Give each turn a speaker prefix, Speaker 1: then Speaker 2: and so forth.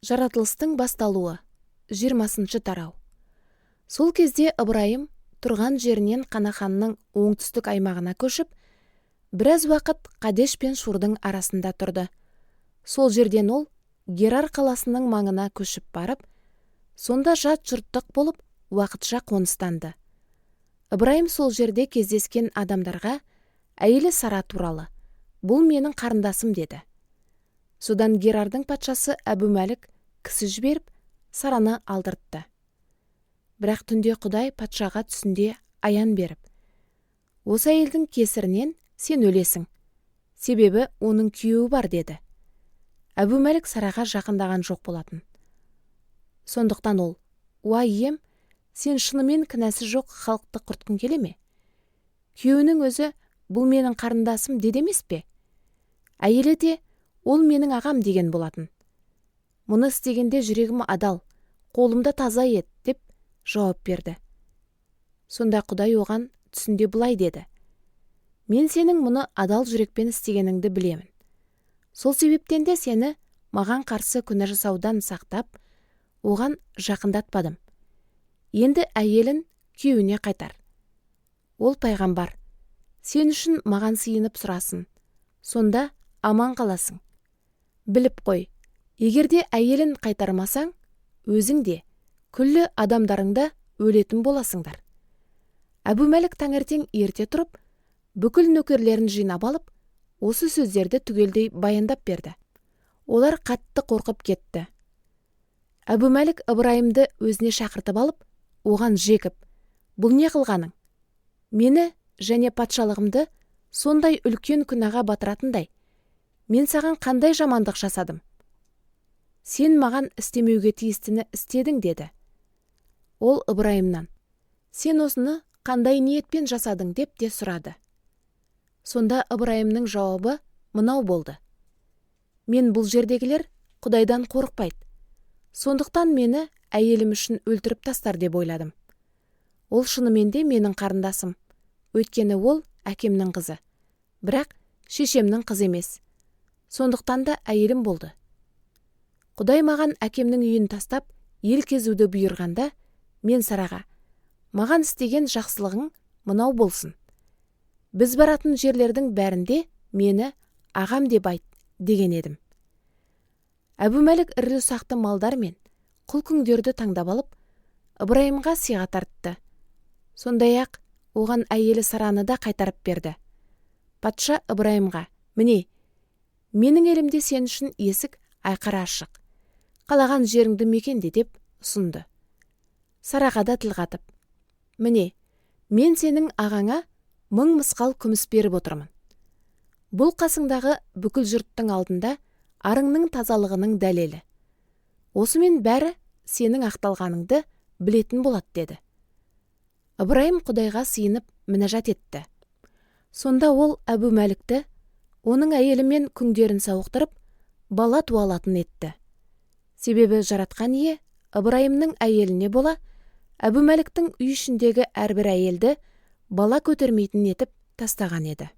Speaker 1: Жаратылыстың басталуы. 20 тарау. Сол кезде Ыбырайым тұрған жерінен Қанаханның оңтүстік аймағына көшіп, біраз уақыт Қадеш пен Шурдың арасында тұрды. Сол жерден ол Герар қаласының маңына көшіп барып, сонда жат жұрттық болып уақытша қоныстанды. Ыбырайым сол жерде кездескен адамдарға әйелі Сара туралы: "Бұл менің қарындасым" деді. Содан Герардың патшасы Әбумәлік кісі жіберіп, Сараны алдыртты. Бірақ түнде Құдай патшаға түсінде аян беріп: "Осы әйелдің кесірінен сен өлесің, себебі оның күйеуі бар" деді. Әбумәлік Сараға жақындаған жоқ болатын. Сондықтан ол: "Уа ием, сен шынымен кінәсі жоқ халықты құртқың келе ме? Күйеуінің өзі бұл менің қарындасым деді емес пе? Әйелі де ол менің ағам деген болатын. Мұны істегенде жүрегім адал, қолымда таза ет" деп жауап берді. Сонда Құдай оған түсінде былай деді: "Мен сенің мұны адал жүрекпен істегеніңді білемін. Сол себептен де сені маған қарсы күнә жасаудан сақтап, оған жақындатпадым. Енді әйелін күйеуіне қайтар. Ол пайғамбар, сен үшін маған сиынып сұрасын, сонда аман қаласың. Біліп қой, егерде әйелін қайтармасаң, өзің де, күллі адамдарыңда өлетін боласыңдар." Әбумәлік таңертең ерте тұрып, бүкіл нөкерлерін жинап алып, осы сөздерді түгелдей баяндап берді. Олар қатты қорқып кетті. Әбумәлік Ыбырайымды өзіне шақыртып алып, оған жекіп: "Бұл не қылғаның? Мені және патшалығымды сондай үлкен күнәға батыратындай, мен саған қандай жамандық жасадым? Сен маған істемеуге тиістіні істедің" деді. Ол Ыбырайымнан: "Сен осыны қандай ниетпен жасадың?" деп те сұрады. Сонда Ыбырайымның жауабы мынау болды: "Мен бұл жердегілер Құдайдан қорықпайды. Сондықтан мені әйелім үшін өлтіріп тастар деп ойладым. Ол шынымен де менің қарындасым, өйткені ол әкемнің қызы, бірақ шешемнің қызы емес. Сондықтан да әйелім болды. Құдай маған әкемнің үйін тастап, ел кезуді бұйырғанда, мен Сараға: "Маған істеген жақсылығың мынау болсын. Біз баратын жерлердің бәрінде мені ағам деп айт" деген едім. Әбумәлік ірі-ұсақты малдар мен құл-күңдерді таңдап алып, Ыбырайымға сыйға тартты. Сондай-ақ оған әйелі Сараны да қайтарып берді. Патша Ыбырайымға: "Міне, менің елімде сен үшін есік айқара ашық. Қалаған жеріңді мекенде" деп ұсынды. Сараға да тіл қатып: "Міне, мен сенің ағаңа 1000 мысқал күміс беріп отырмын. Бұл қасыңдағы бүкіл жұрттың алдында арыңның тазалығының дәлелі. Осымен бәрі сенің ақталғаныңды білетін болады" деді. Ыбырайым Құдайға сиынып мінәжат етті. Сонда ол Әбумәлікті, оның әйелі мен күңдерін сауықтырып, бала туалатын етті. Себебі жаратқан ие Ыбырайымның әйеліне бола, Әбумәліктің үй ішіндегі әрбір әйелді бала көтермейтін етіп тастаған еді.